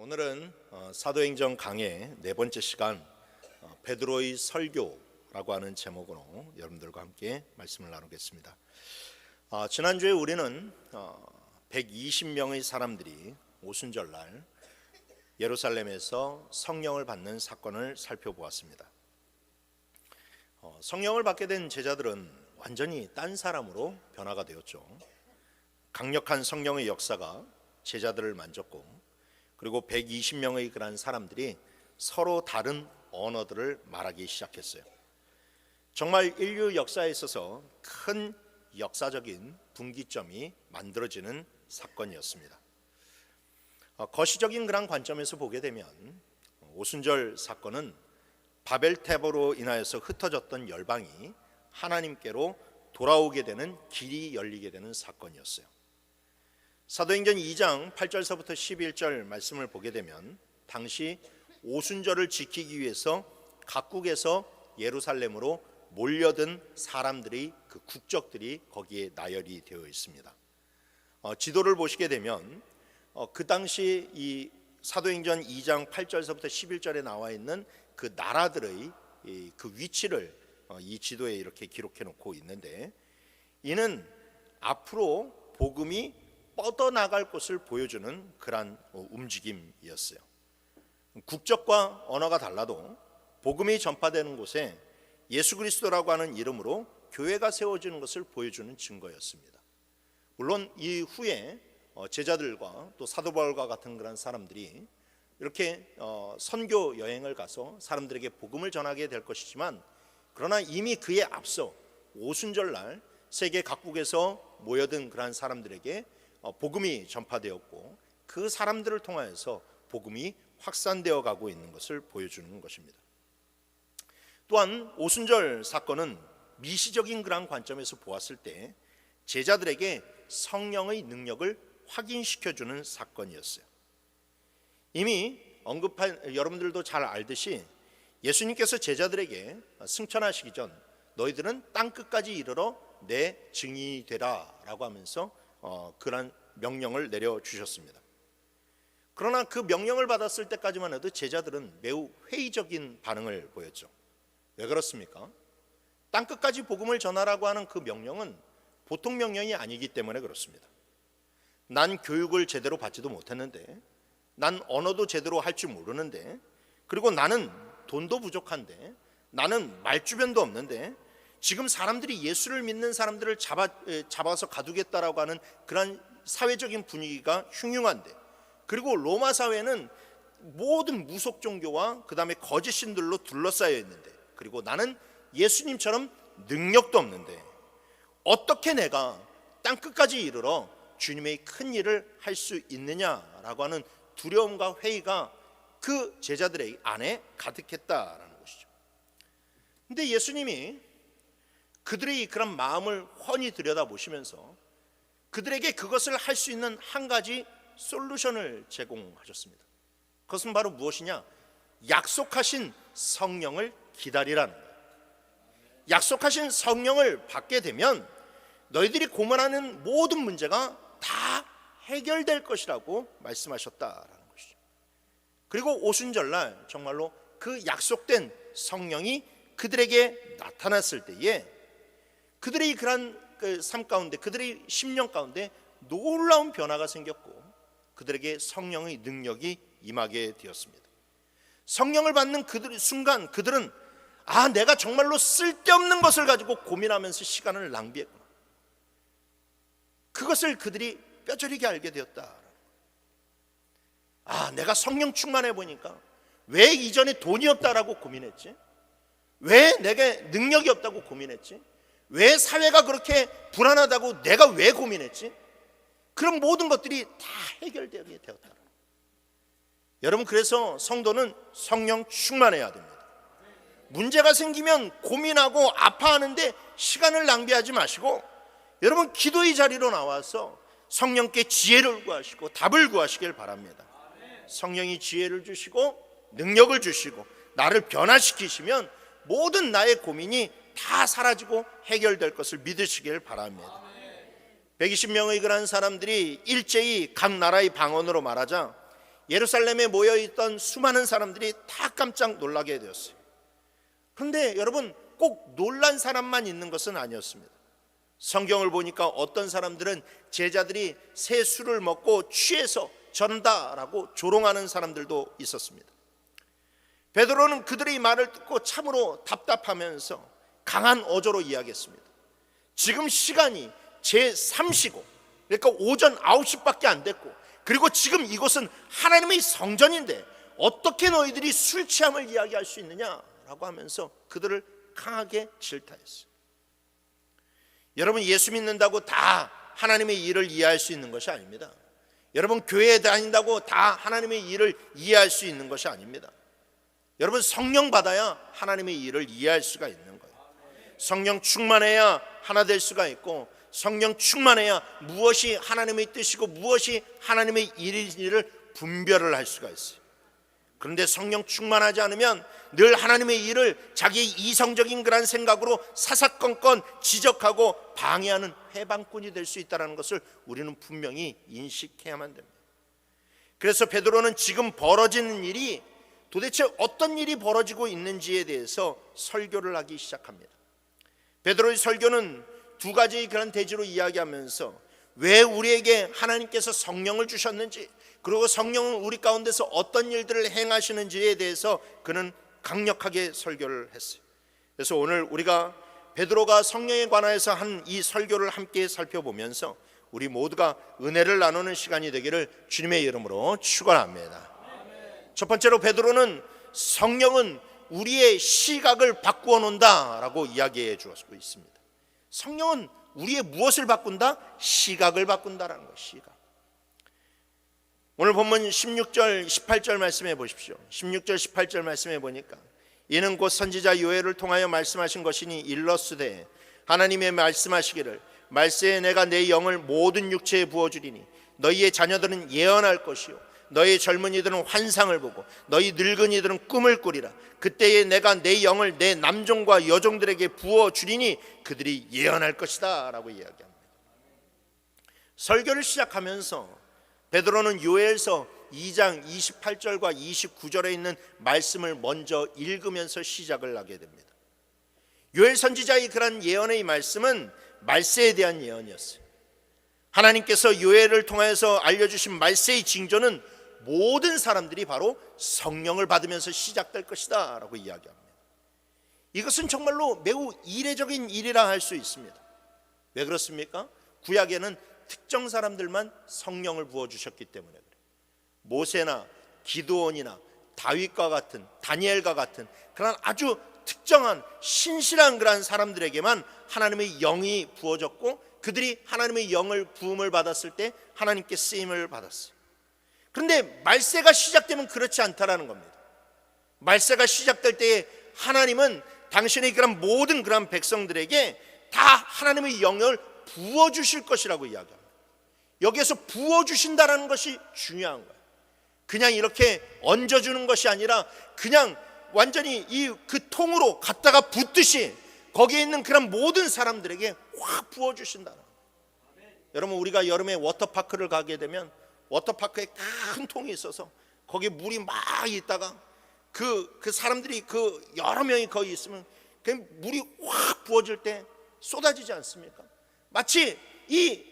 오늘은 사도행전 강의 네 번째 시간 베드로의 설교라고 하는 제목으로 여러분들과 함께 말씀을 나누겠습니다. 지난주에 우리는 120명의 사람들이 오순절날 예루살렘에서 성령을 받는 사건을 살펴보았습니다. 성령을 받게 된 제자들은 완전히 딴 사람으로 변화가 되었죠. 강력한 성령의 역사가 제자들을 만졌고, 그리고 120명의 그런 사람들이 서로 다른 언어들을 말하기 시작했어요. 정말 인류 역사에 있어서 큰 역사적인 분기점이 만들어지는 사건이었습니다. 거시적인 그런 관점에서 보게 되면 오순절 사건은 바벨탑으로 인하여서 흩어졌던 열방이 하나님께로 돌아오게 되는 길이 열리게 되는 사건이었어요. 사도행전 2장 8절서부터 11절 말씀을 보게 되면 당시 오순절을 지키기 위해서 각국에서 예루살렘으로 몰려든 사람들의 그 국적들이 거기에 나열이 되어 있습니다. 지도를 보시게 되면 그 당시 이 사도행전 2장 8절서부터 11절에 나와 있는 그 나라들의 그 위치를 이 지도에 이렇게 기록해 놓고 있는데, 이는 앞으로 복음이 뻗어나갈 것을 보여주는 그러한 움직임이었어요. 국적과 언어가 달라도 복음이 전파되는 곳에 예수 그리스도라고 하는 이름으로 교회가 세워지는 것을 보여주는 증거였습니다. 물론 이 후에 제자들과 또 사도 바울과 같은 그런 사람들이 이렇게 선교 여행을 가서 사람들에게 복음을 전하게 될 것이지만, 그러나 이미 그에 앞서 오순절날 세계 각국에서 모여든 그러한 사람들에게 복음이 전파되었고, 그 사람들을 통하여서 복음이 확산되어 가고 있는 것을 보여주는 것입니다. 또한 오순절 사건은 미시적인 그런 관점에서 보았을 때 제자들에게 성령의 능력을 확인시켜주는 사건이었어요. 이미 언급한 여러분들도 잘 알듯이 예수님께서 제자들에게 승천하시기 전 너희들은 땅끝까지 이르러 내 증인이 되라 라고 하면서 그런 명령을 내려주셨습니다. 그러나 그 명령을 받았을 때까지만 해도 제자들은 매우 회의적인 반응을 보였죠. 왜 그렇습니까? 땅끝까지 복음을 전하라고 하는 그 명령은 보통 명령이 아니기 때문에 그렇습니다. 난 교육을 제대로 받지도 못했는데, 난 언어도 제대로 할 줄 모르는데, 그리고 나는 돈도 부족한데, 나는 말주변도 없는데, 지금 사람들이 예수를 믿는 사람들을 잡아서 가두겠다라고 하는 그런 사회적인 분위기가 흉흉한데, 그리고 로마 사회는 모든 무속 종교와 그 다음에 거짓 신들로 둘러싸여 있는데, 그리고 나는 예수님처럼 능력도 없는데 어떻게 내가 땅끝까지 이르러 주님의 큰 일을 할 수 있느냐라고 하는 두려움과 회의가 그 제자들의 안에 가득했다라는 것이죠. 근데 예수님이 그들의 그런 마음을 훤히 들여다보시면서 그들에게 그것을 할 수 있는 한 가지 솔루션을 제공하셨습니다. 그것은 바로 무엇이냐? 약속하신 성령을 기다리라는 거예요. 약속하신 성령을 받게 되면 너희들이 고민하는 모든 문제가 다 해결될 것이라고 말씀하셨다라는 것이죠. 그리고 오순절날 정말로 그 약속된 성령이 그들에게 나타났을 때에 그들의 그런 삶 가운데, 그들의 심령 가운데 놀라운 변화가 생겼고, 그들에게 성령의 능력이 임하게 되었습니다. 성령을 받는 순간 그들은 내가 정말로 쓸데없는 것을 가지고 고민하면서 시간을 낭비했구나, 그것을 그들이 뼈저리게 알게 되었다. 내가 성령 충만해 보니까 왜 이전에 돈이 없다라고 고민했지? 왜 내게 능력이 없다고 고민했지? 왜 사회가 그렇게 불안하다고 내가 왜 고민했지? 그런 모든 것들이 다 해결되게 되었다. 여러분, 그래서 성도는 성령 충만해야 됩니다. 문제가 생기면 고민하고 아파하는데 시간을 낭비하지 마시고, 여러분 기도의 자리로 나와서 성령께 지혜를 구하시고 답을 구하시길 바랍니다. 성령이 지혜를 주시고 능력을 주시고 나를 변화시키시면 모든 나의 고민이 다 사라지고 해결될 것을 믿으시길 바랍니다. 120명의 그런 사람들이 일제히 각 나라의 방언으로 말하자 예루살렘에 모여있던 수많은 사람들이 다 깜짝 놀라게 되었어요. 그런데 여러분, 꼭 놀란 사람만 있는 것은 아니었습니다. 성경을 보니까 어떤 사람들은 제자들이 새 술을 먹고 취해서 전다라고 조롱하는 사람들도 있었습니다. 베드로는 그들의 말을 듣고 참으로 답답하면서 강한 어조로 이야기했습니다. 지금 시간이 제3시고, 그러니까 오전 9시밖에 안 됐고, 그리고 지금 이곳은 하나님의 성전인데 어떻게 너희들이 술 취함을 이야기할 수 있느냐라고 하면서 그들을 강하게 질타했어요. 여러분, 예수 믿는다고 다 하나님의 일을 이해할 수 있는 것이 아닙니다. 여러분, 교회에 다닌다고 다 하나님의 일을 이해할 수 있는 것이 아닙니다. 여러분, 성령 받아야 하나님의 일을 이해할 수가 있는 거예요. 성령 충만해야 하나 될 수가 있고, 성령 충만해야 무엇이 하나님의 뜻이고 무엇이 하나님의 일인지를 분별을 할 수가 있어요. 그런데 성령 충만하지 않으면 늘 하나님의 일을 자기의 이성적인 그런 생각으로 사사건건 지적하고 방해하는 해방꾼이 될 수 있다는 것을 우리는 분명히 인식해야만 됩니다. 그래서 베드로는 지금 벌어지는 일이 도대체 어떤 일이 벌어지고 있는지에 대해서 설교를 하기 시작합니다. 베드로의 설교는 두 가지의 그런 대지로 이야기하면서 왜 우리에게 하나님께서 성령을 주셨는지, 그리고 성령은 우리 가운데서 어떤 일들을 행하시는지에 대해서 그는 강력하게 설교를 했어요. 그래서 오늘 우리가 베드로가 성령에 관하여서 한 이 설교를 함께 살펴보면서 우리 모두가 은혜를 나누는 시간이 되기를 주님의 이름으로 축원합니다. 첫 번째로 베드로는 성령은 우리의 시각을 바꾸어 놓는다라고 이야기해 주었고 있습니다. 성령은 우리의 무엇을 바꾼다? 시각을 바꾼다라는 것. 시각. 오늘 본문 16절 18절 말씀해 보십시오. 16절 18절 말씀해 보니까 이는 곧 선지자 요엘을 통하여 말씀하신 것이니 일러스되 하나님의 말씀하시기를 말세에 내가 내 영을 모든 육체에 부어주리니 너희의 자녀들은 예언할 것이요 너희 젊은이들은 환상을 보고 너희 늙은이들은 꿈을 꾸리라. 그때에 내가 내 영을 내 남종과 여종들에게 부어주리니 그들이 예언할 것이다 라고 이야기합니다. 설교를 시작하면서 베드로는 요엘서 2장 28절과 29절에 있는 말씀을 먼저 읽으면서 시작을 하게 됩니다. 요엘 선지자의 그런 예언의 말씀은 말세에 대한 예언이었어요. 하나님께서 요엘을 통해서 알려주신 말세의 징조는 모든 사람들이 바로 성령을 받으면서 시작될 것이다 라고 이야기합니다. 이것은 정말로 매우 이례적인 일이라 할 수 있습니다. 왜 그렇습니까? 구약에는 특정 사람들만 성령을 부어주셨기 때문에 그래요. 모세나 기드온이나 다윗과 같은, 다니엘과 같은 그런 아주 특정한 신실한 그런 사람들에게만 하나님의 영이 부어졌고 그들이 하나님의 영을 부음을 받았을 때 하나님께 쓰임을 받았어요. 그런데 말세가 시작되면 그렇지 않다라는 겁니다. 말세가 시작될 때에 하나님은 당신의 그런 모든 그런 백성들에게 다 하나님의 영을 부어주실 것이라고 이야기합니다. 여기에서 부어주신다라는 것이 중요한 거예요. 그냥 이렇게 얹어주는 것이 아니라 그냥 완전히 이 그 통으로 갖다가 붓듯이 거기에 있는 그런 모든 사람들에게 확 부어주신다는 거예요. 여러분, 우리가 여름에 워터파크를 가게 되면 워터파크에 큰 통이 있어서 거기에 물이 막 있다가 그 사람들이 그 여러 명이 거기 있으면 그 물이 확 부어질 때 쏟아지지 않습니까? 마치 이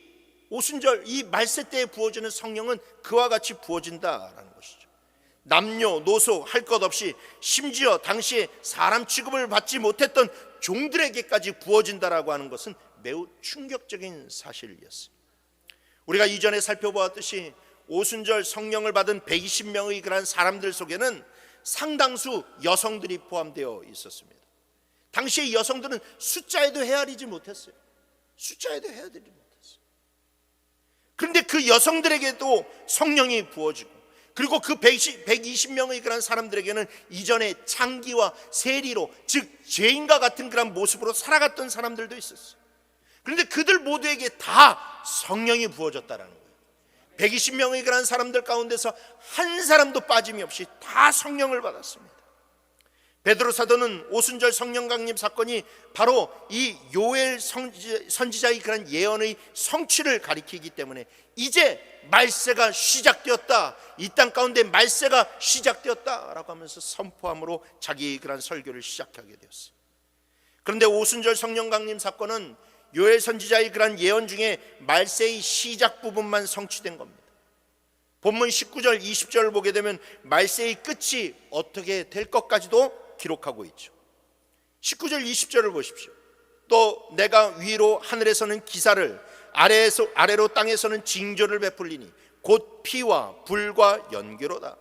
오순절 이 말세 때에 부어지는 성령은 그와 같이 부어진다라는 것이죠. 남녀노소 할 것 없이 심지어 당시에 사람 취급을 받지 못했던 종들에게까지 부어진다라고 하는 것은 매우 충격적인 사실이었습니다. 우리가 이전에 살펴보았듯이 오순절 성령을 받은 120명의 그런 사람들 속에는 상당수 여성들이 포함되어 있었습니다. 당시의 여성들은 숫자에도 헤아리지 못했어요. 숫자에도 헤아리지 못했어요. 그런데 그 여성들에게도 성령이 부어지고, 그리고 그 120명의 그런 사람들에게는 이전에 창기와 세리로, 즉 죄인과 같은 그런 모습으로 살아갔던 사람들도 있었어요. 그런데 그들 모두에게 다 성령이 부어졌다라는 거예요. 120명의 그런 사람들 가운데서 한 사람도 빠짐이 없이 다 성령을 받았습니다. 베드로 사도는 오순절 성령 강림 사건이 바로 이 요엘 선지자의 그런 예언의 성취를 가리키기 때문에 이제 말세가 시작되었다, 이 땅 가운데 말세가 시작되었다라고 하면서 선포함으로 자기 그런 설교를 시작하게 되었어요. 그런데 오순절 성령 강림 사건은 요엘 선지자의 그런 예언 중에 말세의 시작 부분만 성취된 겁니다. 본문 19절 20절을 보게 되면 말세의 끝이 어떻게 될 것까지도 기록하고 있죠. 19절 20절을 보십시오. 또 내가 위로 하늘에서는 기사를, 아래로 땅에서는 징조를 베풀리니 곧 피와 불과 연기로다.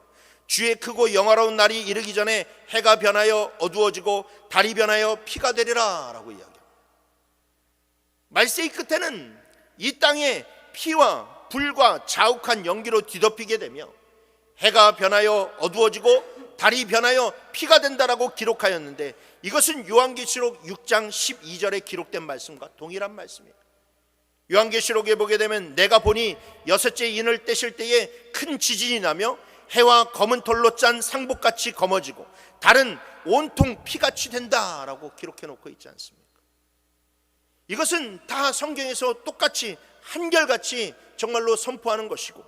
주의 크고 영화로운 날이 이르기 전에 해가 변하여 어두워지고 달이 변하여 피가 되리라 라고 이야기합니다. 말세의 끝에는 이 땅에 피와 불과 자욱한 연기로 뒤덮이게 되며 해가 변하여 어두워지고 달이 변하여 피가 된다라고 기록하였는데, 이것은 요한계시록 6장 12절에 기록된 말씀과 동일한 말씀이에요. 요한계시록에 보게 되면 내가 보니 여섯째 인을 떼실 때에 큰 지진이 나며 해와 검은 털로 짠 상복같이 검어지고 달은 온통 피같이 된다라고 기록해 놓고 있지 않습니까? 이것은 다 성경에서 똑같이 한결같이 정말로 선포하는 것이고,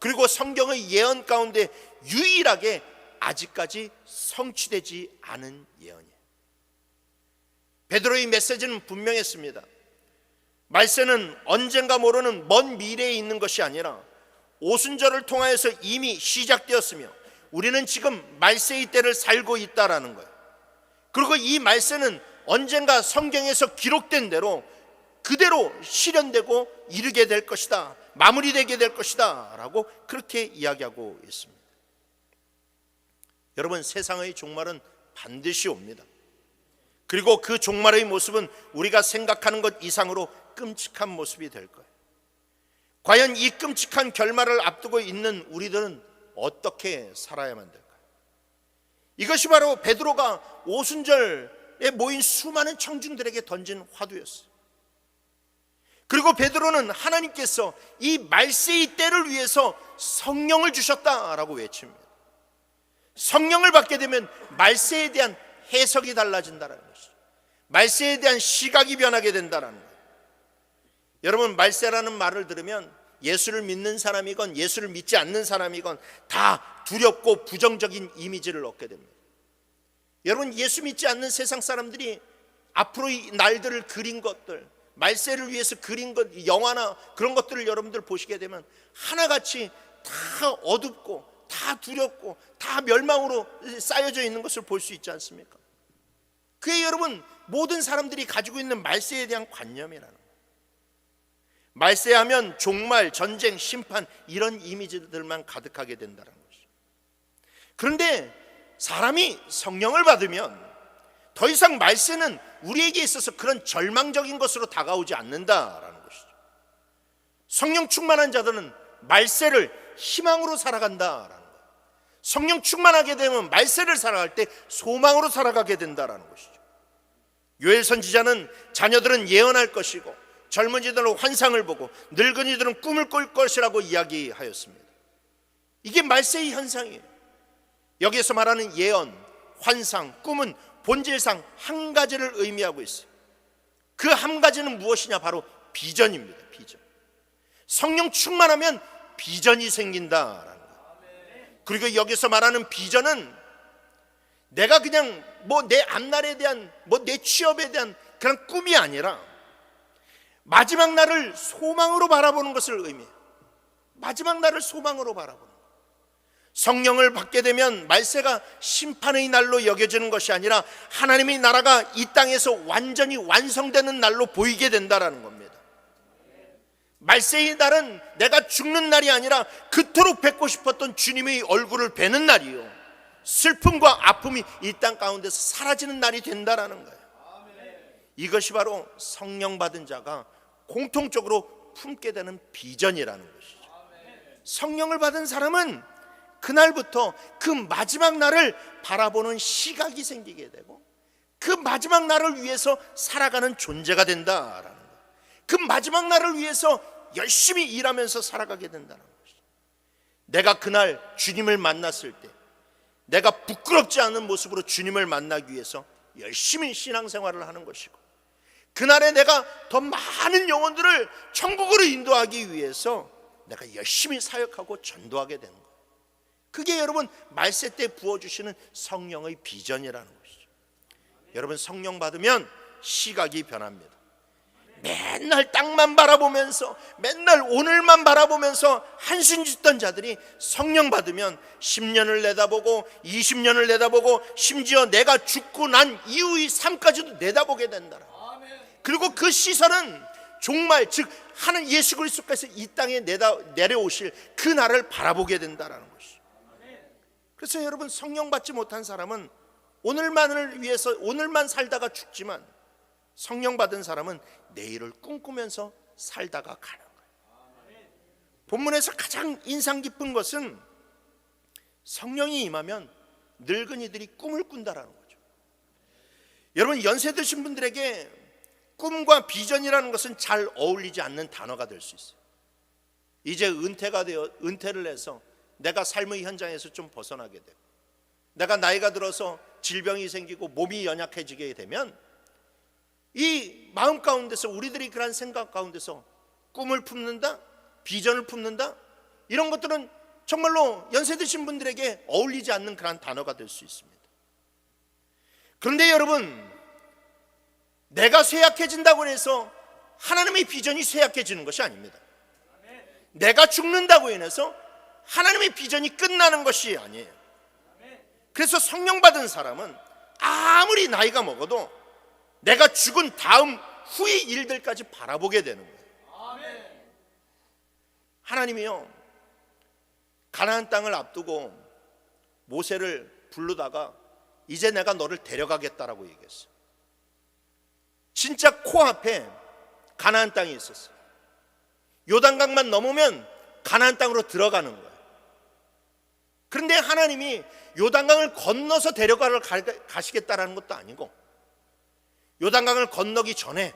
그리고 성경의 예언 가운데 유일하게 아직까지 성취되지 않은 예언이에요. 베드로의 메시지는 분명했습니다. 말세는 언젠가 모르는 먼 미래에 있는 것이 아니라 오순절을 통하여서 이미 시작되었으며 우리는 지금 말세의 때를 살고 있다라는 거예요. 그리고 이 말세는 언젠가 성경에서 기록된 대로 그대로 실현되고 이르게 될 것이다, 마무리되게 될 것이다 라고 그렇게 이야기하고 있습니다. 여러분, 세상의 종말은 반드시 옵니다. 그리고 그 종말의 모습은 우리가 생각하는 것 이상으로 끔찍한 모습이 될 거예요. 과연 이 끔찍한 결말을 앞두고 있는 우리들은 어떻게 살아야만 될까요? 이것이 바로 베드로가 오순절에 모인 수많은 청중들에게 던진 화두였어요. 그리고 베드로는 하나님께서 이 말세의 때를 위해서 성령을 주셨다라고 외칩니다. 성령을 받게 되면 말세에 대한 해석이 달라진다는 것이죠. 말세에 대한 시각이 변하게 된다는 거예요. 여러분, 말세라는 말을 들으면 예수를 믿는 사람이건 예수를 믿지 않는 사람이건 다 두렵고 부정적인 이미지를 얻게 됩니다. 여러분, 예수 믿지 않는 세상 사람들이 앞으로의 날들을 그린 것들, 말세를 위해서 그린 것, 영화나 그런 것들을 여러분들 보시게 되면 하나같이 다 어둡고 다 두렵고 다 멸망으로 쌓여져 있는 것을 볼 수 있지 않습니까? 그게 여러분 모든 사람들이 가지고 있는 말세에 대한 관념이라는 거예요. 말세하면 종말, 전쟁, 심판, 이런 이미지들만 가득하게 된다는 것이죠. 그런데 사람이 성령을 받으면 더 이상 말세는 우리에게 있어서 그런 절망적인 것으로 다가오지 않는다라는 것이죠. 성령 충만한 자들은 말세를 희망으로 살아간다라는 거예요. 성령 충만하게 되면 말세를 살아갈 때 소망으로 살아가게 된다라는 것이죠. 요엘 선지자는 자녀들은 예언할 것이고 젊은이들은 환상을 보고 늙은이들은 꿈을 꿀 것이라고 이야기하였습니다. 이게 말세의 현상이에요. 여기에서 말하는 예언, 환상, 꿈은 본질상 한 가지를 의미하고 있어요. 그 한 가지는 무엇이냐? 바로 비전입니다. 비전. 성령 충만하면 비전이 생긴다라는 거예요. 그리고 여기서 말하는 비전은 내가 그냥 내 앞날에 대한 내 취업에 대한 그런 꿈이 아니라 마지막 날을 소망으로 바라보는 것을 의미해요. 마지막 날을 소망으로 바라보는 거예요. 성령을 받게 되면 말세가 심판의 날로 여겨지는 것이 아니라 하나님의 나라가 이 땅에서 완전히 완성되는 날로 보이게 된다는 겁니다. 말세의 날은 내가 죽는 날이 아니라 그토록 뵙고 싶었던 주님의 얼굴을 뵈는 날이요, 슬픔과 아픔이 이 땅 가운데서 사라지는 날이 된다는 거예요. 이것이 바로 성령 받은 자가 공통적으로 품게 되는 비전이라는 것이죠. 성령을 받은 사람은 그날부터 그 마지막 날을 바라보는 시각이 생기게 되고 그 마지막 날을 위해서 살아가는 존재가 된다라는 거예요. 그 마지막 날을 위해서 열심히 일하면서 살아가게 된다는 것이죠. 내가 그날 주님을 만났을 때 내가 부끄럽지 않은 모습으로 주님을 만나기 위해서 열심히 신앙생활을 하는 것이고, 그날에 내가 더 많은 영혼들을 천국으로 인도하기 위해서 내가 열심히 사역하고 전도하게 되는 거예요. 그게 여러분 말세 때 부어주시는 성령의 비전이라는 것이죠. 여러분, 성령 받으면 시각이 변합니다. 맨날 땅만 바라보면서, 맨날 오늘만 바라보면서 한숨 짓던 자들이 성령 받으면 10년을 내다보고 20년을 내다보고 심지어 내가 죽고 난 이후의 삶까지도 내다보게 된다. 그리고 그 시선은 종말, 즉 하는 예수 그리스도께서 이 땅에 내려오실 그 날을 바라보게 된다는 것이죠. 그래서 여러분, 성령 받지 못한 사람은 오늘만을 위해서 오늘만 살다가 죽지만, 성령 받은 사람은 내일을 꿈꾸면서 살다가 가는 거예요. 본문에서 가장 인상 깊은 것은 성령이 임하면 늙은이들이 꿈을 꾼다라는 거죠. 여러분, 연세 드신 분들에게 꿈과 비전이라는 것은 잘 어울리지 않는 단어가 될 수 있어요. 이제 은퇴를 해서 내가 삶의 현장에서 좀 벗어나게 되고, 내가 나이가 들어서 질병이 생기고 몸이 연약해지게 되면 이 마음 가운데서, 우리들이 그런 생각 가운데서 꿈을 품는다, 비전을 품는다, 이런 것들은 정말로 연세 드신 분들에게 어울리지 않는 그런 단어가 될 수 있습니다. 그런데 여러분, 내가 쇠약해진다고 해서 하나님의 비전이 쇠약해지는 것이 아닙니다. 내가 죽는다고 인해서 하나님의 비전이 끝나는 것이 아니에요. 그래서 성령 받은 사람은 아무리 나이가 먹어도 내가 죽은 다음 후의 일들까지 바라보게 되는 거예요. 하나님이요, 가나안 땅을 앞두고 모세를 부르다가 이제 내가 너를 데려가겠다라고 얘기했어요. 진짜 코앞에 가나안 땅이 있었어요. 요단강만 넘으면 가나안 땅으로 들어가는 거예요. 그런데 하나님이 요단강을 건너서 가시겠다라는 것도 아니고, 요단강을 건너기 전에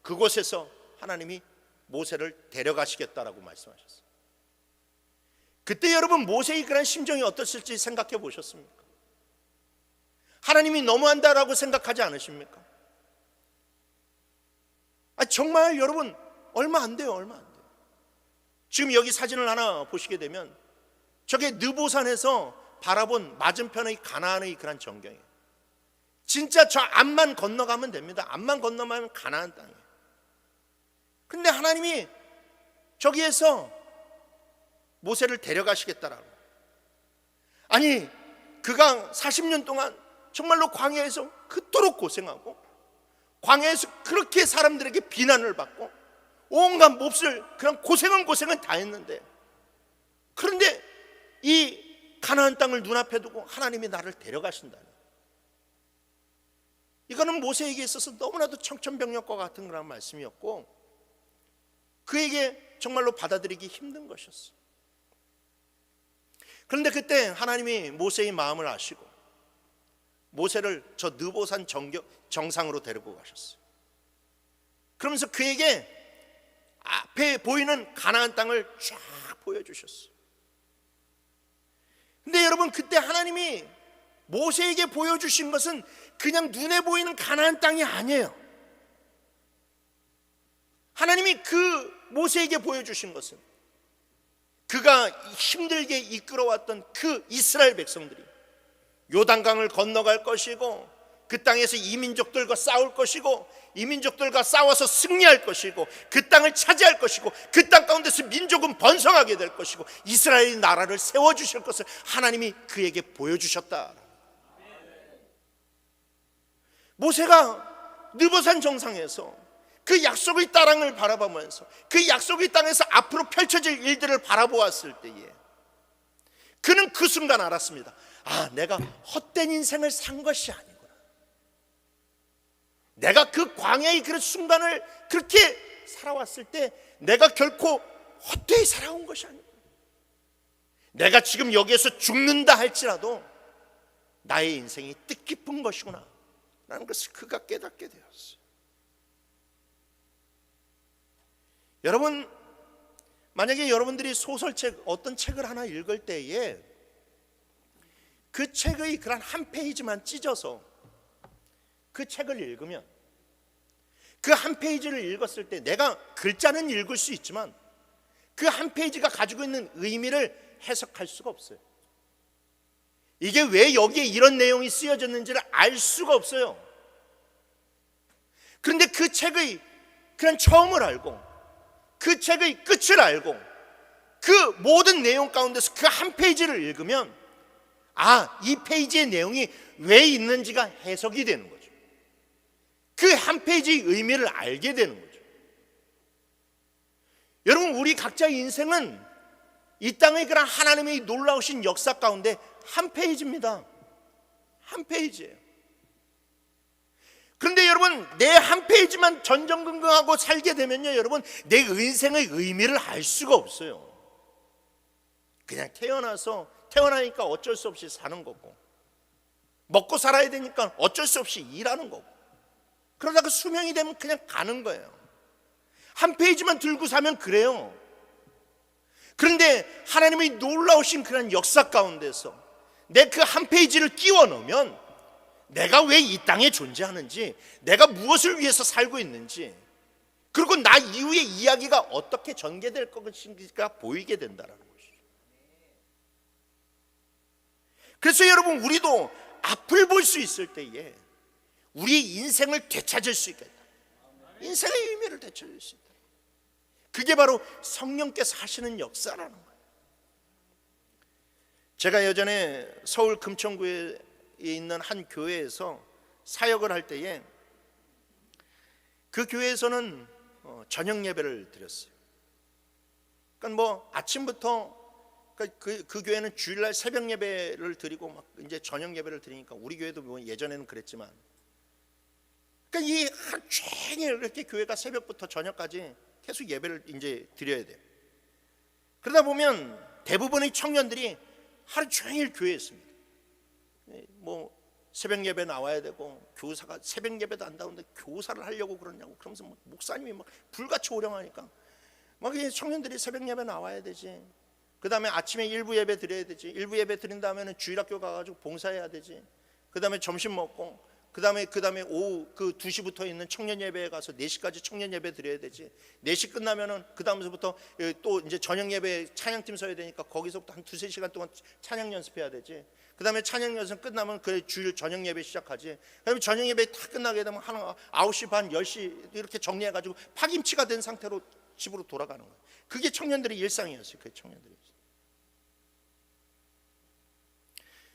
그곳에서 하나님이 모세를 데려가시겠다라고 말씀하셨어요. 그때 여러분, 모세의 그런 심정이 어떻을지 생각해 보셨습니까? 하나님이 너무한다라고 생각하지 않으십니까? 정말 여러분, 얼마 안 돼요. 지금 여기 사진을 하나 보시게 되면 저게 느보산에서 바라본 맞은편의 가나안의 그런 전경이에요. 진짜 저 앞만 건너가면 됩니다. 앞만 건너면 가나안 땅이에요. 근데 하나님이 저기에서 모세를 데려가시겠다라고. 아니, 그가 40년 동안 정말로 광야에서 그토록 고생하고, 광야에서 그렇게 사람들에게 비난을 받고 온갖 몹쓸 그런 고생은 다 했는데, 그런데 이 가나안 땅을 눈앞에 두고 하나님이 나를 데려가신다는, 이거는 모세에게 있어서 너무나도 청천벽력과 같은 그런 말씀이었고, 그에게 정말로 받아들이기 힘든 것이었어요. 그런데 그때 하나님이 모세의 마음을 아시고 모세를 저 느보산 정상으로 데리고 가셨어요. 그러면서 그에게 앞에 보이는 가나안 땅을 쫙 보여주셨어요. 근데 여러분, 그때 하나님이 모세에게 보여주신 것은 그냥 눈에 보이는 가나안 땅이 아니에요. 하나님이 그 모세에게 보여주신 것은 그가 힘들게 이끌어왔던 그 이스라엘 백성들이 요단강을 건너갈 것이고, 그 땅에서 이민족들과 싸울 것이고, 이민족들과 싸워서 승리할 것이고, 그 땅을 차지할 것이고, 그 땅 가운데서 민족은 번성하게 될 것이고, 이스라엘의 나라를 세워주실 것을 하나님이 그에게 보여주셨다. 모세가 느보산 정상에서 그 약속의 땅을 바라보면서 그 약속의 땅에서 앞으로 펼쳐질 일들을 바라보았을 때에 그는 그 순간 알았습니다. 내가 헛된 인생을 산 것이 아니구나. 내가 그 광야의 그 순간을 그렇게 살아왔을 때 내가 결코 헛되이 살아온 것이 아니구나. 내가 지금 여기에서 죽는다 할지라도 나의 인생이 뜻깊은 것이구나 라는 것을 그가 깨닫게 되었어요. 여러분, 만약에 여러분들이 소설책, 어떤 책을 하나 읽을 때에 그 그 책의 그런 한 페이지만 찢어서 그 책을 읽으면, 그 한 페이지를 읽었을 때 내가 글자는 읽을 수 있지만 그 한 페이지가 가지고 있는 의미를 해석할 수가 없어요. 이게 왜 여기에 이런 내용이 쓰여졌는지를 알 수가 없어요. 그런데 그 책의 그런 처음을 알고 그 책의 끝을 알고 그 모든 내용 가운데서 그 한 페이지를 읽으면, 이 페이지의 내용이 왜 있는지가 해석이 되는 거죠. 그 한 페이지의 의미를 알게 되는 거죠. 여러분, 우리 각자의 인생은 이 땅의 그런 하나님의 놀라우신 역사 가운데 한 페이지입니다. 한 페이지예요. 그런데 여러분, 내 한 페이지만 전전긍긍하고 살게 되면요, 여러분, 내 인생의 의미를 알 수가 없어요. 그냥 태어나니까 어쩔 수 없이 사는 거고, 먹고 살아야 되니까 어쩔 수 없이 일하는 거고, 그러다가 수명이 되면 그냥 가는 거예요. 한 페이지만 들고 사면 그래요. 그런데 하나님의 놀라우신 그런 역사 가운데서 내 그 한 페이지를 끼워 넣으면 내가 왜 이 땅에 존재하는지, 내가 무엇을 위해서 살고 있는지, 그리고 나 이후의 이야기가 어떻게 전개될 것인지가 보이게 된다는 것이죠. 그래서 여러분, 우리도 앞을 볼 수 있을 때에 우리의 인생을 되찾을 수 있겠다. 인생의 의미를 되찾을 수 있다. 그게 바로 성령께서 하시는 역사라는 거예요. 제가 예전에 서울 금천구에 있는 한 교회에서 사역을 할 때에 그 교회에서는 저녁 예배를 드렸어요. 그러니까 뭐 아침부터 그 교회는 주일날 새벽 예배를 드리고 막 이제 저녁 예배를 드리니까, 우리 교회도 뭐 예전에는 그랬지만, 그러니까 이 하루 종일 이렇게 교회가 새벽부터 저녁까지 계속 예배를 이제 드려야 돼요. 그러다 보면 대부분의 청년들이 하루 종일 교회에 있습니다. 뭐 새벽 예배 나와야 되고, 교사가 새벽 예배도 안 나오는데 교사를 하려고 그러냐고, 그러면서 막 목사님이 막 불같이 오령하니까 막 청년들이 새벽 예배 나와야 되지. 그 다음에 아침에 일부 예배 드려야 되지. 일부 예배 드린 다음에는 주일학교 가가지고 봉사해야 되지. 그 다음에 점심 먹고, 그 다음에 오후 그 2시부터 있는 청년 예배에 가서 4시까지 청년 예배 드려야 되지. 4시 끝나면은 그 다음부터 또 이제 저녁 예배 찬양팀 서야 되니까 거기서부터 한 2-3시간 동안 찬양 연습해야 되지. 그 다음에 찬양 연습 끝나면 그 주일 저녁 예배 시작하지. 그 다음에 저녁 예배 다 끝나게 되면 한 9시 반 10시 이렇게 정리해가지고 파김치가 된 상태로 집으로 돌아가는 거예요. 그게 청년들의 일상이었어요. 그 청년들이.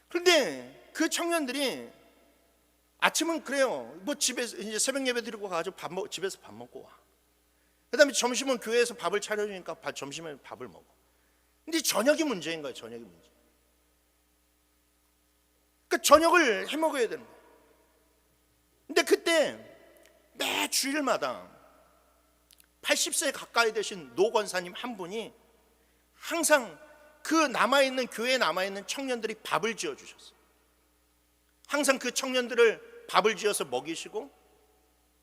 그런데 그 청년들이 아침은 그래요. 뭐 집에서 이제 새벽 예배 드리고 가가지고 집에서 밥 먹고 와. 그다음에 점심은 교회에서 밥을 차려주니까 점심에 밥을 먹어. 근데 저녁이 문제인 거예요. 저녁이 문제. 그러니까 저녁을 해 먹어야 되는 거예요. 근데 그때 매 주일마다 80세 가까이 되신 노 권사님 한 분이 항상 그 남아있는 교회에 남아있는 청년들이 밥을 지어주셨어요. 항상 그 청년들을 밥을 지어서 먹이시고,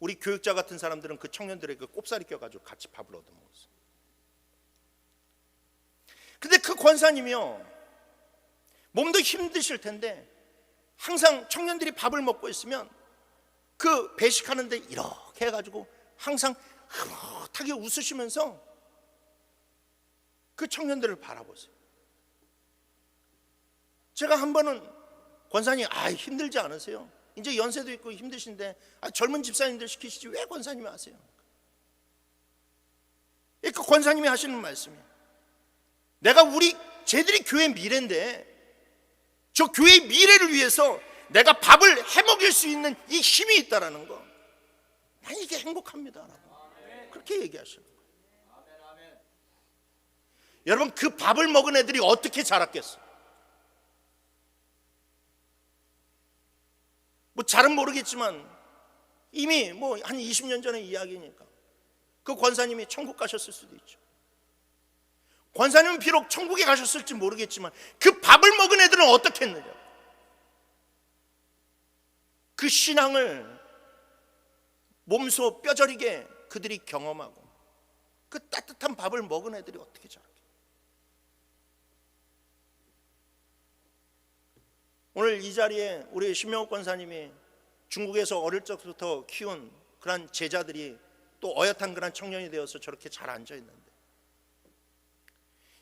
우리 교육자 같은 사람들은 그 청년들에게 꼽사리 껴가지고 같이 밥을 얻어 먹었어요. 근데 그 권사님이요, 몸도 힘드실 텐데 항상 청년들이 밥을 먹고 있으면 그 배식하는데 이렇게 해가지고 항상 흐뭇하게 웃으시면서 그 청년들을 바라보세요. 제가 한 번은 권사님, 힘들지 않으세요? 이제 연세도 있고 힘드신데 젊은 집사님들 시키시지 왜 권사님이 하세요? 그 권사님이 하시는 말씀이, 내가 쟤들이 교회 미래인데 저 교회의 미래를 위해서 내가 밥을 해먹일 수 있는 이 힘이 있다라는 거, 난 이게 행복합니다라고 그렇게 얘기하시는 거예요. 여러분, 그 밥을 먹은 애들이 어떻게 자랐겠어요? 뭐 잘은 모르겠지만 이미 뭐 한 20년 전의 이야기니까 그 권사님이 천국 가셨을 수도 있죠. 권사님은 비록 천국에 가셨을지 모르겠지만 그 밥을 먹은 애들은 어떻게 했느냐, 그 신앙을 몸소 뼈저리게 그들이 경험하고 그 따뜻한 밥을 먹은 애들이 어떻게 자라게. 오늘 이 자리에 우리 신명옥 권사님이 중국에서 어릴 적부터 키운 그런 제자들이 또 어엿한 그런 청년이 되어서 저렇게 잘 앉아 있는데,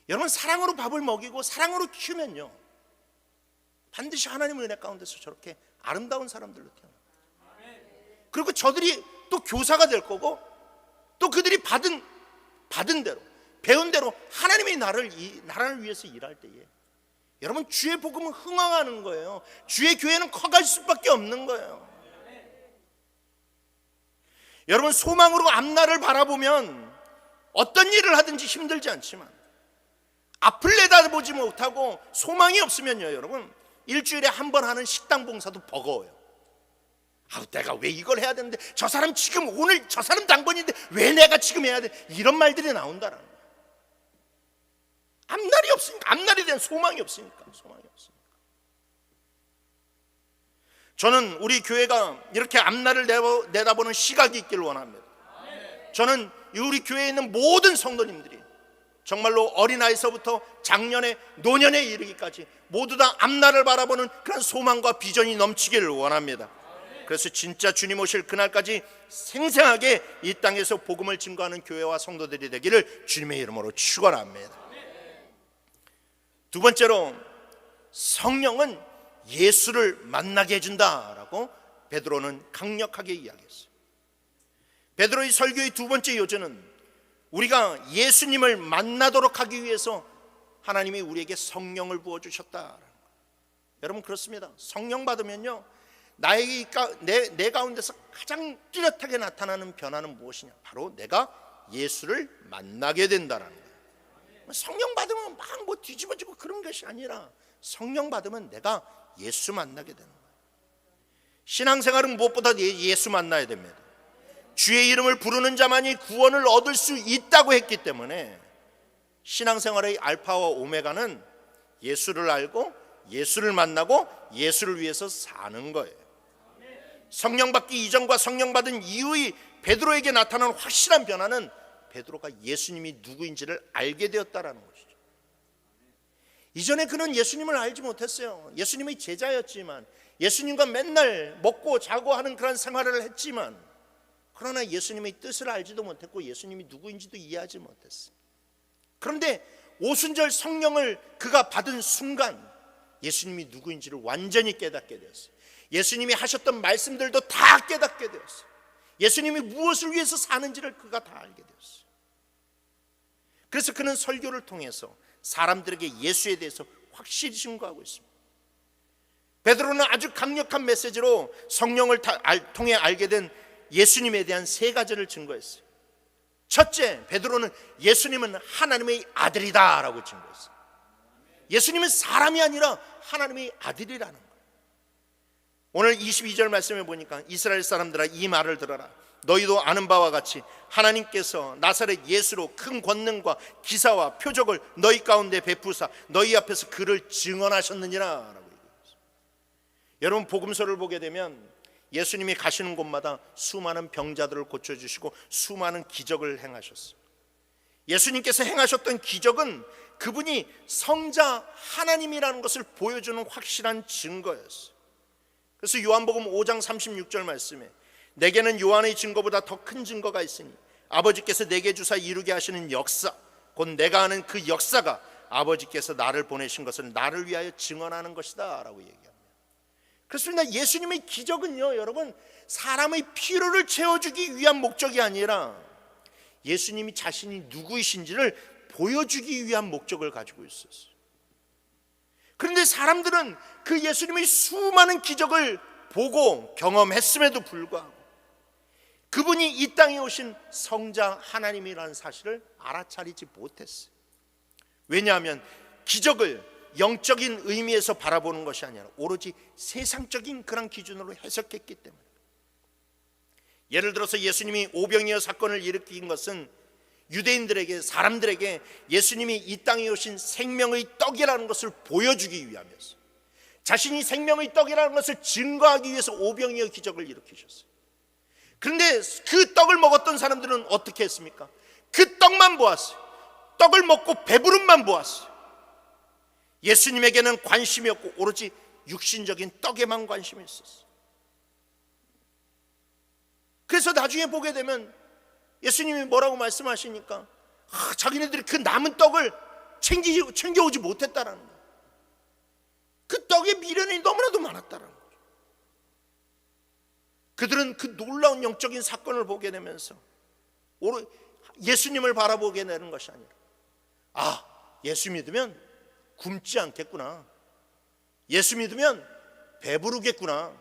여러분, 사랑으로 밥을 먹이고 사랑으로 키우면요 반드시 하나님의 은혜 가운데서 저렇게 아름다운 사람들로 태어납니다. 그리고 저들이 또 교사가 될 거고, 또 그들이 받은 대로, 배운 대로 하나님의 나라를 위해서 일할 때에 여러분, 주의 복음은 흥황하는 거예요. 주의 교회는 커갈 수밖에 없는 거예요. 여러분, 소망으로 앞날을 바라보면 어떤 일을 하든지 힘들지 않지만, 앞을 내다보지 못하고 소망이 없으면요 여러분, 일주일에 한 번 하는 식당 봉사도 버거워요. 내가 왜 이걸 해야 되는데, 저 사람 지금 오늘 저 사람 당번인데 왜 내가 지금 해야 돼, 이런 말들이 나온다라는 거예요. 앞날이 없으니까, 앞날에 대한 소망이 없으니까. 저는 우리 교회가 이렇게 앞날을 내다보는 시각이 있기를 원합니다. 저는 우리 교회에 있는 모든 성도님들이 정말로 어린아이서부터 작년에 노년에 이르기까지 모두 다 앞날을 바라보는 그런 소망과 비전이 넘치기를 원합니다. 그래서 진짜 주님 오실 그날까지 생생하게 이 땅에서 복음을 증거하는 교회와 성도들이 되기를 주님의 이름으로 축원합니다. 두 번째로, 성령은 예수를 만나게 해준다라고 베드로는 강력하게 이야기했어요. 베드로의 설교의 두 번째 요지는 우리가 예수님을 만나도록 하기 위해서 하나님이 우리에게 성령을 부어주셨다라는 거예요. 여러분, 그렇습니다. 성령 받으면요 내 가운데서 가장 뚜렷하게 나타나는 변화는 무엇이냐, 바로 내가 예수를 만나게 된다라는 거예요. 성령 받으면 막 뭐 뒤집어지고 그런 것이 아니라, 성령 받으면 내가 예수 만나게 되는 거예요. 신앙생활은 무엇보다 예수 만나야 됩니다. 주의 이름을 부르는 자만이 구원을 얻을 수 있다고 했기 때문에 신앙생활의 알파와 오메가는 예수를 알고 예수를 만나고 예수를 위해서 사는 거예요. 성령 받기 이전과 성령 받은 이후의 베드로에게 나타난 확실한 변화는 베드로가 예수님이 누구인지를 알게 되었다라는 것이죠. 이전에 그는 예수님을 알지 못했어요. 예수님의 제자였지만, 예수님과 맨날 먹고 자고 하는 그런 생활을 했지만, 그러나 예수님의 뜻을 알지도 못했고 예수님이 누구인지도 이해하지 못했어요. 그런데 오순절 성령을 그가 받은 순간 예수님이 누구인지를 완전히 깨닫게 되었어요. 예수님이 하셨던 말씀들도 다 깨닫게 되었어요. 예수님이 무엇을 위해서 사는지를 그가 다 알게 되었어요. 그래서 그는 설교를 통해서 사람들에게 예수에 대해서 확실히 증거하고 있습니다. 베드로는 아주 강력한 메시지로 성령을 통해 알게 된 예수님에 대한 세 가지를 증거했어요. 첫째, 베드로는 예수님은 하나님의 아들이다 라고 증거했어요. 예수님은 사람이 아니라 하나님의 아들이라는 거예요. 오늘 22절 말씀에 보니까, 이스라엘 사람들아 이 말을 들어라. 너희도 아는 바와 같이 하나님께서 나사렛 예수로 큰 권능과 기사와 표적을 너희 가운데 베푸사 너희 앞에서 그를 증언하셨느니라 라고 얘기했어요. 여러분, 복음서를 보게 되면 예수님이 가시는 곳마다 수많은 병자들을 고쳐주시고 수많은 기적을 행하셨어요. 예수님께서 행하셨던 기적은 그분이 성자 하나님이라는 것을 보여주는 확실한 증거였어요. 그래서 요한복음 5장 36절 말씀에, 내게는 요한의 증거보다 더 큰 증거가 있으니 아버지께서 내게 주사 이루게 하시는 역사, 곧 내가 아는 그 역사가 아버지께서 나를 보내신 것을 나를 위하여 증언하는 것이다 라고 얘기합니다. 그렇습니다. 예수님의 기적은요 여러분, 사람의 필요를 채워주기 위한 목적이 아니라 예수님이 자신이 누구이신지를 보여주기 위한 목적을 가지고 있었어요. 그런데 사람들은 그 예수님의 수많은 기적을 보고 경험했음에도 불구하고 그분이 이 땅에 오신 성자 하나님이라는 사실을 알아차리지 못했어요. 왜냐하면 기적을 영적인 의미에서 바라보는 것이 아니라 오로지 세상적인 그런 기준으로 해석했기 때문에. 예를 들어서 예수님이 오병이어 사건을 일으킨 것은 유대인들에게, 사람들에게 예수님이 이 땅에 오신 생명의 떡이라는 것을 보여주기 위함이었어요. 자신이 생명의 떡이라는 것을 증거하기 위해서 오병이어 기적을 일으키셨어요. 그런데 그 떡을 먹었던 사람들은 어떻게 했습니까? 그 떡만 보았어요. 떡을 먹고 배부름만 보았어요. 예수님에게는 관심이 없고 오로지 육신적인 떡에만 관심이 있었어요. 그래서 나중에 보게 되면 예수님이 뭐라고 말씀하시니까 자기네들이 그 남은 떡을 챙겨오지 못했다라는 거예요. 그 떡에 미련이 너무나도 많았다라는 거예요. 그들은 그 놀라운 영적인 사건을 보게 되면서 예수님을 바라보게 되는 것이 아니라 예수 믿으면 굶지 않겠구나, 예수 믿으면 배부르겠구나,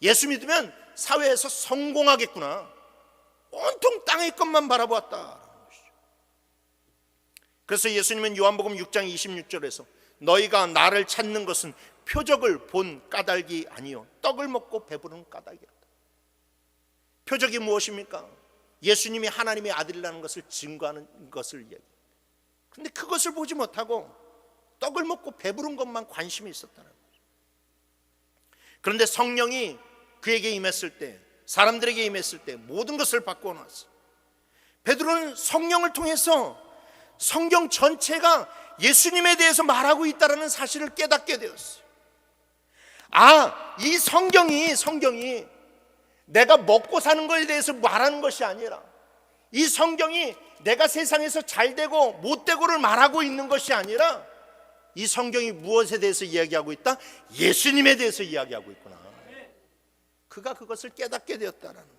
예수 믿으면 사회에서 성공하겠구나, 온통 땅의 것만 바라보았다라는 것이죠. 그래서 예수님은 요한복음 6장 26절에서 너희가 나를 찾는 것은 표적을 본 까닭이 아니요 떡을 먹고 배부른 까닭이라. 표적이 무엇입니까? 예수님이 하나님의 아들이라는 것을 증거하는 것을 얘기해요. 그런데 그것을 보지 못하고 떡을 먹고 배부른 것만 관심이 있었다는 거죠. 그런데 성령이 그에게 임했을 때, 사람들에게 임했을 때 모든 것을 바꾸어 놨어요. 베드로는 성령을 통해서 성경 전체가 예수님에 대해서 말하고 있다는 사실을 깨닫게 되었어요. 이 성경이 내가 먹고 사는 것에 대해서 말하는 것이 아니라, 이 성경이 내가 세상에서 잘되고 못되고를 말하고 있는 것이 아니라, 이 성경이 무엇에 대해서 이야기하고 있다? 예수님에 대해서 이야기하고 있구나. 그가 그것을 깨닫게 되었다는 거예요.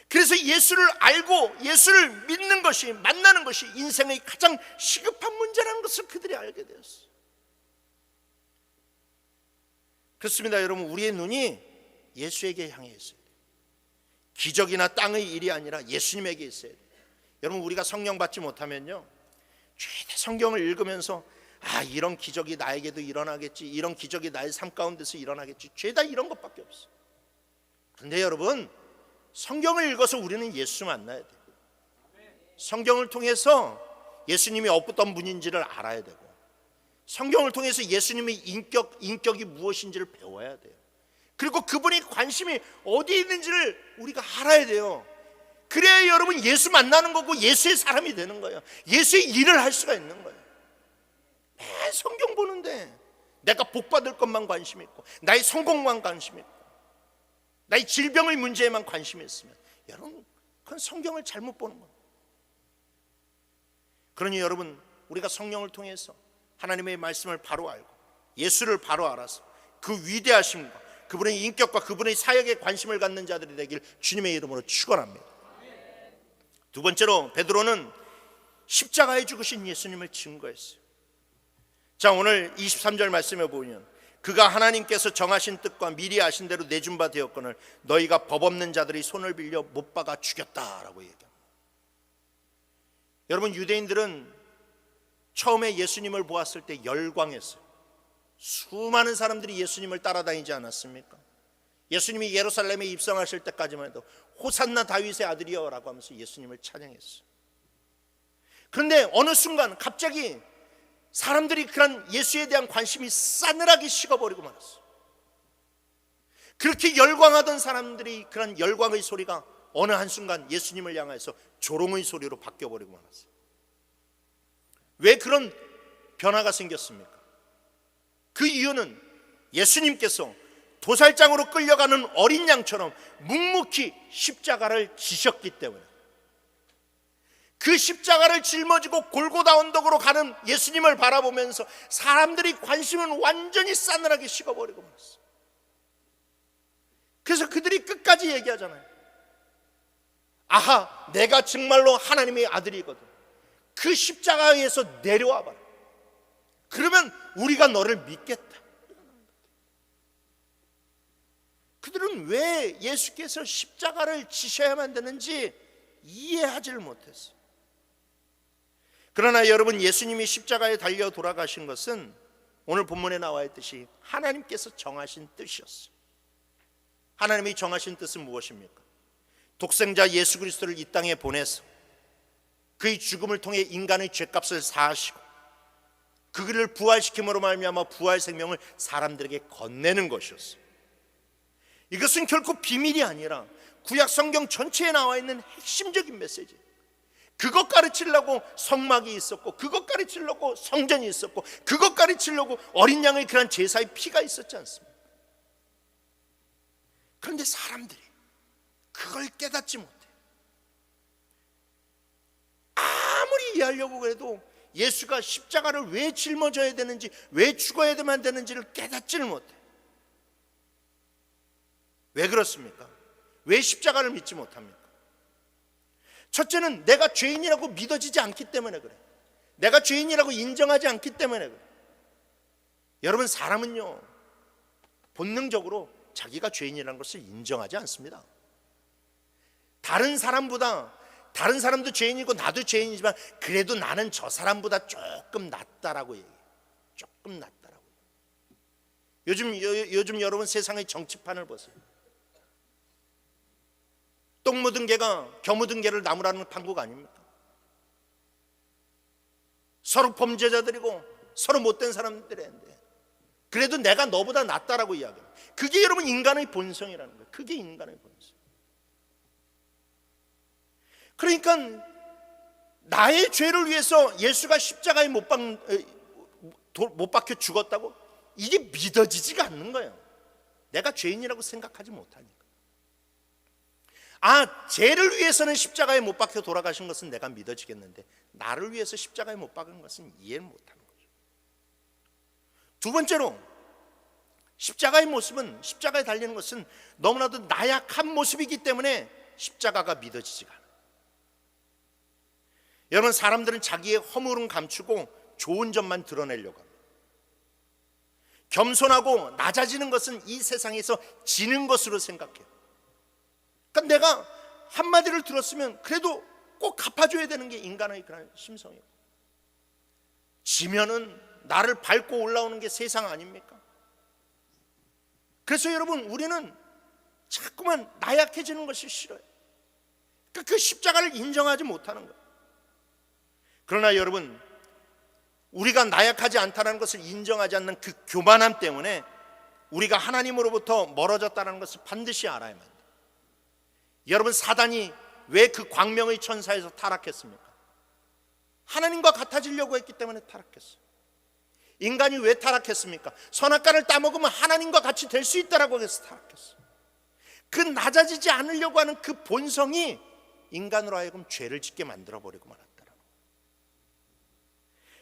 그래서 예수를 알고 예수를 믿는 것이, 만나는 것이 인생의 가장 시급한 문제라는 것을 그들이 알게 되었어요. 그렇습니다. 여러분, 우리의 눈이 예수에게 향해 있어야 돼요. 기적이나 땅의 일이 아니라 예수님에게 있어야 돼요. 여러분, 우리가 성령 받지 못하면요, 죄다 성경을 읽으면서 이런 기적이 나에게도 일어나겠지, 이런 기적이 나의 삶 가운데서 일어나겠지, 죄다 이런 것밖에 없어요. 그런데 여러분, 성경을 읽어서 우리는 예수 만나야 돼요. 성경을 통해서 예수님이 어떤 분인지를 알아야 되고, 성경을 통해서 예수님의 인격이 무엇인지를 배워야 돼요. 그리고 그분의 관심이 어디에 있는지를 우리가 알아야 돼요. 그래야 여러분 예수 만나는 거고 예수의 사람이 되는 거예요. 예수의 일을 할 수가 있는 거예요. 매일 성경 보는데 내가 복 받을 것만 관심이 있고, 나의 성공만 관심이 있고, 나의 질병의 문제에만 관심이 있으면 여러분, 그건 성경을 잘못 보는 거예요. 그러니 여러분, 우리가 성령을 통해서 하나님의 말씀을 바로 알고 예수를 바로 알아서 그 위대하심과 그분의 인격과 그분의 사역에 관심을 갖는 자들이 되길 주님의 이름으로 축원합니다. 두 번째로 베드로는 십자가에 죽으신 예수님을 증거했어요. 자, 오늘 23절 말씀에 보면 그가 하나님께서 정하신 뜻과 미리 아신 대로 내준 바 되었거늘 너희가 법 없는 자들이 손을 빌려 못 박아 죽였다라고 얘기합니다. 여러분, 유대인들은 처음에 예수님을 보았을 때 열광했어요. 수많은 사람들이 예수님을 따라다니지 않았습니까? 예수님이 예루살렘에 입성하실 때까지만 해도 호산나 다윗의 아들이여 라고 하면서 예수님을 찬양했어요. 그런데 어느 순간 갑자기 사람들이 그런 예수에 대한 관심이 싸늘하게 식어버리고 말았어요. 그렇게 열광하던 사람들이 그런 열광의 소리가 어느 한순간 예수님을 향해서 조롱의 소리로 바뀌어버리고 말았어요. 왜 그런 변화가 생겼습니까? 그 이유는 예수님께서 도살장으로 끌려가는 어린 양처럼 묵묵히 십자가를 지셨기 때문에, 그 십자가를 짊어지고 골고다 언덕으로 가는 예수님을 바라보면서 사람들이 관심은 완전히 싸늘하게 식어버리고 말았어요. 그래서 그들이 끝까지 얘기하잖아요. 내가 정말로 하나님의 아들이거든. 그 십자가에서 내려와 봐라. 그러면 우리가 너를 믿겠다. 그들은 왜 예수께서 십자가를 지셔야만 되는지 이해하지를 못했어요. 그러나 여러분, 예수님이 십자가에 달려 돌아가신 것은 오늘 본문에 나와 있듯이 하나님께서 정하신 뜻이었어요. 하나님이 정하신 뜻은 무엇입니까? 독생자 예수 그리스도를 이 땅에 보내서 그의 죽음을 통해 인간의 죄값을 사하시고 그를 부활시킴으로 말미암아 부활 생명을 사람들에게 건네는 것이었어요. 이것은 결코 비밀이 아니라 구약 성경 전체에 나와 있는 핵심적인 메시지예요. 그것 가르치려고 성막이 있었고, 그것 가르치려고 성전이 있었고, 그것 가르치려고 어린 양의 그런 제사의 피가 있었지 않습니까? 그런데 사람들이 그걸 깨닫지 못해. 아무리 이해하려고 해도 예수가 십자가를 왜 짊어져야 되는지, 왜 죽어야만 되는지를 깨닫지를 못해. 왜 그렇습니까? 왜 십자가를 믿지 못합니까? 첫째는 내가 죄인이라고 믿어지지 않기 때문에 그래. 내가 죄인이라고 인정하지 않기 때문에 그래. 여러분, 사람은요 본능적으로 자기가 죄인이라는 것을 인정하지 않습니다. 다른 사람도 죄인이고 나도 죄인이지만 그래도 나는 저 사람보다 조금 낫다라고 얘기해요. 조금 낫다라고. 요즘 여러분 세상의 정치판을 보세요. 똥 묻은 개가 겨 묻은 개를 나무라는 판국 아닙니까? 서로 범죄자들이고 서로 못된 사람들인데 그래도 내가 너보다 낫다라고 이야기해요. 그게 여러분 인간의 본성이라는 거예요. 그게 인간의 본성. 그러니까 나의 죄를 위해서 예수가 십자가에 못 박혀 죽었다고 이게 믿어지지가 않는 거예요. 내가 죄인이라고 생각하지 못하니까. 죄를 위해서는 십자가에 못 박혀 돌아가신 것은 내가 믿어지겠는데 나를 위해서 십자가에 못 박은 것은 이해를 못하는 거죠. 두 번째로 십자가의 모습은, 십자가에 달리는 것은 너무나도 나약한 모습이기 때문에 십자가가 믿어지지가 않아요. 여러분, 사람들은 자기의 허물은 감추고 좋은 점만 드러내려고 합니다. 겸손하고 낮아지는 것은 이 세상에서 지는 것으로 생각해요. 그러니까 내가 한마디를 들었으면 그래도 꼭 갚아줘야 되는 게 인간의 그런 심성이에요. 지면은 나를 밟고 올라오는 게 세상 아닙니까? 그래서 여러분, 우리는 자꾸만 나약해지는 것이 싫어요. 그러니까 그 십자가를 인정하지 못하는 거예요. 그러나 여러분, 우리가 나약하지 않다는 것을 인정하지 않는 그 교만함 때문에 우리가 하나님으로부터 멀어졌다는 것을 반드시 알아야만 돼요. 여러분, 사단이 왜 그 광명의 천사에서 타락했습니까? 하나님과 같아지려고 했기 때문에 타락했어요. 인간이 왜 타락했습니까? 선악과를 따먹으면 하나님과 같이 될 수 있다라고 해서 타락했어요. 그 낮아지지 않으려고 하는 그 본성이 인간으로 하여금 죄를 짓게 만들어버리고 말았다라는 거예요.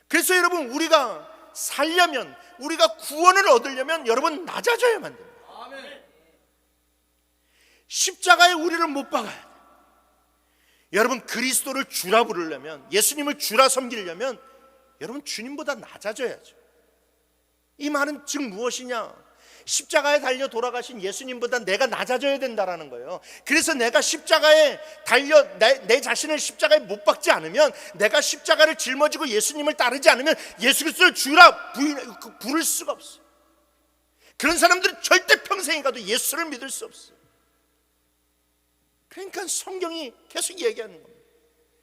그래서 여러분, 우리가 살려면, 우리가 구원을 얻으려면 여러분 낮아져야만 됩니다. 십자가에 우리를 못 박아야 돼요. 여러분, 그리스도를 주라 부르려면, 예수님을 주라 섬기려면 여러분 주님보다 낮아져야죠. 이 말은 즉 무엇이냐? 십자가에 달려 돌아가신 예수님보다 내가 낮아져야 된다라는 거예요. 그래서 내가 십자가에 달려 내 자신을 십자가에 못 박지 않으면, 내가 십자가를 짊어지고 예수님을 따르지 않으면 예수 그리스도를 주라 부를 수가 없어요. 그런 사람들은 절대 평생에 가도 예수를 믿을 수 없어요. 그러니까 성경이 계속 얘기하는 겁니다.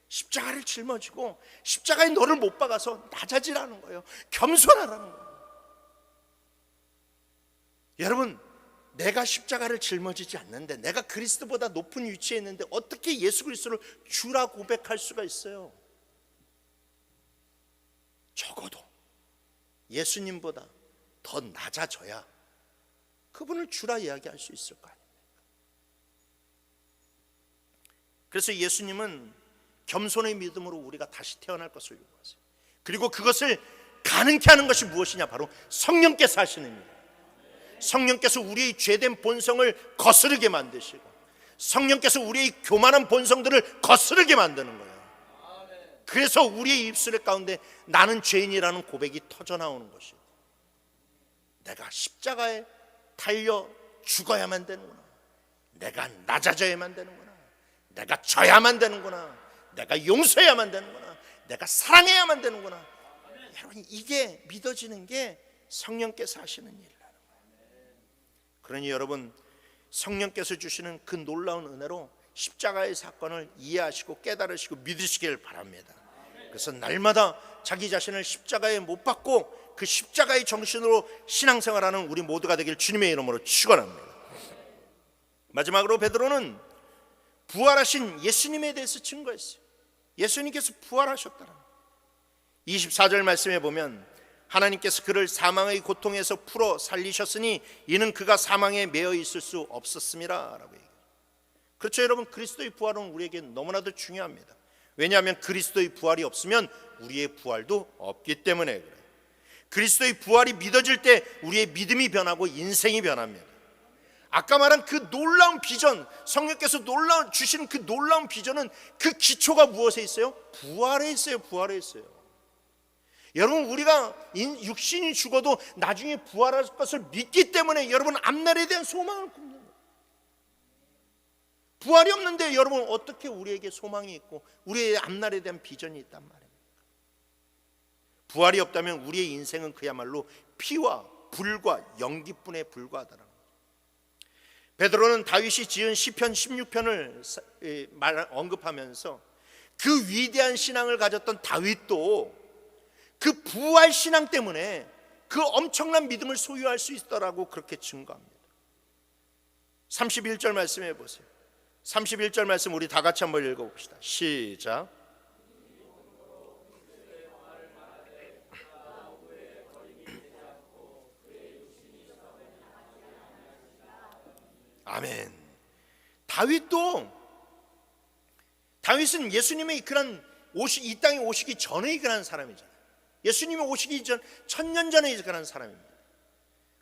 십자가를 짊어지고 십자가에 너를 못 박아서 낮아지라는 거예요. 겸손하라는 거예요. 여러분, 내가 십자가를 짊어지지 않는데, 내가 그리스도보다 높은 위치에 있는데 어떻게 예수 그리스도를 주라 고백할 수가 있어요? 적어도 예수님보다 더 낮아져야 그분을 주라 이야기할 수 있을 거 아닙니까? 그래서 예수님은 겸손의 믿음으로 우리가 다시 태어날 것을 요구하세요. 그리고 그것을 가능케 하는 것이 무엇이냐? 바로 성령께서 하시는 일. 성령께서 우리의 죄된 본성을 거스르게 만드시고, 성령께서 우리의 교만한 본성들을 거스르게 만드는 거예요. 그래서 우리의 입술 가운데 나는 죄인이라는 고백이 터져나오는 것이에요. 내가 십자가에 달려 죽어야만 되는구나. 내가 낮아져야만 되는구나. 내가 져야만 되는구나. 내가 용서해야만 되는구나. 내가 사랑해야만 되는구나. 여러분, 이게 믿어지는 게 성령께서 하시는 일이라는 거예요. 그러니 여러분, 성령께서 주시는 그 놀라운 은혜로 십자가의 사건을 이해하시고 깨달으시고 믿으시길 바랍니다. 그래서 날마다 자기 자신을 십자가에 못 박고 그 십자가의 정신으로 신앙생활하는 우리 모두가 되길 주님의 이름으로 축원합니다. 마지막으로 베드로는 부활하신 예수님에 대해서 증거했어요. 예수님께서 부활하셨다는 거예요. 24절 말씀에 보면 하나님께서 그를 사망의 고통에서 풀어 살리셨으니 이는 그가 사망에 매여 있을 수 없었음이라 라고 얘기해요. 그렇죠 여러분, 그리스도의 부활은 우리에게 너무나도 중요합니다. 왜냐하면 그리스도의 부활이 없으면 우리의 부활도 없기 때문에 그래요. 그리스도의 부활이 믿어질 때 우리의 믿음이 변하고 인생이 변합니다. 아까 말한 그 놀라운 비전, 성령께서 주신 그 놀라운 비전은 그 기초가 무엇에 있어요? 부활에 있어요. 부활에 있어요. 여러분, 우리가 육신이 죽어도 나중에 부활할 것을 믿기 때문에 여러분 앞날에 대한 소망을 굽는 거예요. 부활이 없는데 여러분 어떻게 우리에게 소망이 있고 우리의 앞날에 대한 비전이 있단 말입니까? 부활이 없다면 우리의 인생은 그야말로 피와 불과 연기뿐에 불과하다는 거예요. 베드로는 다윗이 지은 시편 16편을 언급하면서 그 위대한 신앙을 가졌던 다윗도 그 부활 신앙 때문에 그 엄청난 믿음을 소유할 수 있더라고 그렇게 증거합니다. 31절 말씀해 보세요. 31절 말씀 우리 다 같이 한번 읽어봅시다. 시작. 아멘. 다윗은 예수님의 그런 이 땅에 오시기 전에 그런 사람이잖아요. 예수님이 오시기 전 1000년 전에 그런 사람입니다.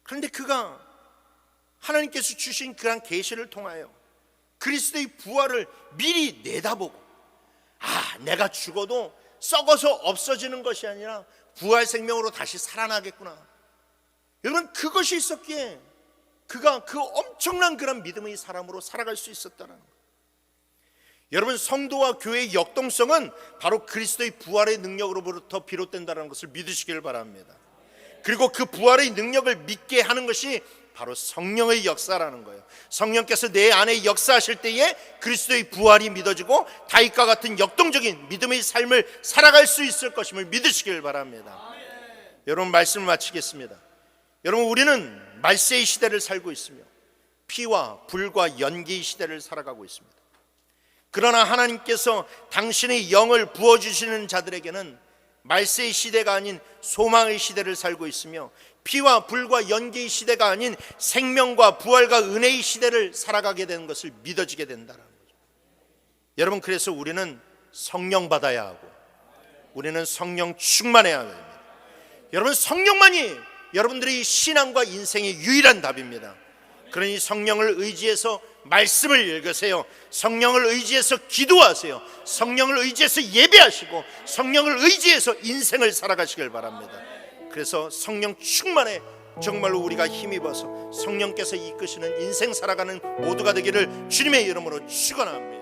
그런데 그가 하나님께서 주신 그런 계시를 통하여 그리스도의 부활을 미리 내다보고 내가 죽어도 썩어서 없어지는 것이 아니라 부활 생명으로 다시 살아나겠구나. 여러분, 그것이 있었기에 그가 그 엄청난 그런 믿음의 사람으로 살아갈 수 있었다는 거예요. 여러분, 성도와 교회의 역동성은 바로 그리스도의 부활의 능력으로부터 비롯된다는 것을 믿으시길 바랍니다. 그리고 그 부활의 능력을 믿게 하는 것이 바로 성령의 역사라는 거예요. 성령께서 내 안에 역사하실 때에 그리스도의 부활이 믿어지고 다윗과 같은 역동적인 믿음의 삶을 살아갈 수 있을 것임을 믿으시길 바랍니다. 여러분, 말씀을 마치겠습니다. 여러분, 우리는 말세의 시대를 살고 있으며 피와 불과 연기의 시대를 살아가고 있습니다. 그러나 하나님께서 당신의 영을 부어주시는 자들에게는 말세의 시대가 아닌 소망의 시대를 살고 있으며 피와 불과 연기의 시대가 아닌 생명과 부활과 은혜의 시대를 살아가게 되는 것을 믿어지게 된다는 거죠. 여러분, 그래서 우리는 성령 받아야 하고 우리는 성령 충만해야 합니다. 여러분, 성령만이 여러분들의 신앙과 인생의 유일한 답입니다. 그러니 성령을 의지해서 말씀을 읽으세요. 성령을 의지해서 기도하세요. 성령을 의지해서 예배하시고 성령을 의지해서 인생을 살아가시길 바랍니다. 그래서 성령 충만에 정말로 우리가 힘입어서 성령께서 이끄시는 인생 살아가는 모두가 되기를 주님의 이름으로 축원합니다.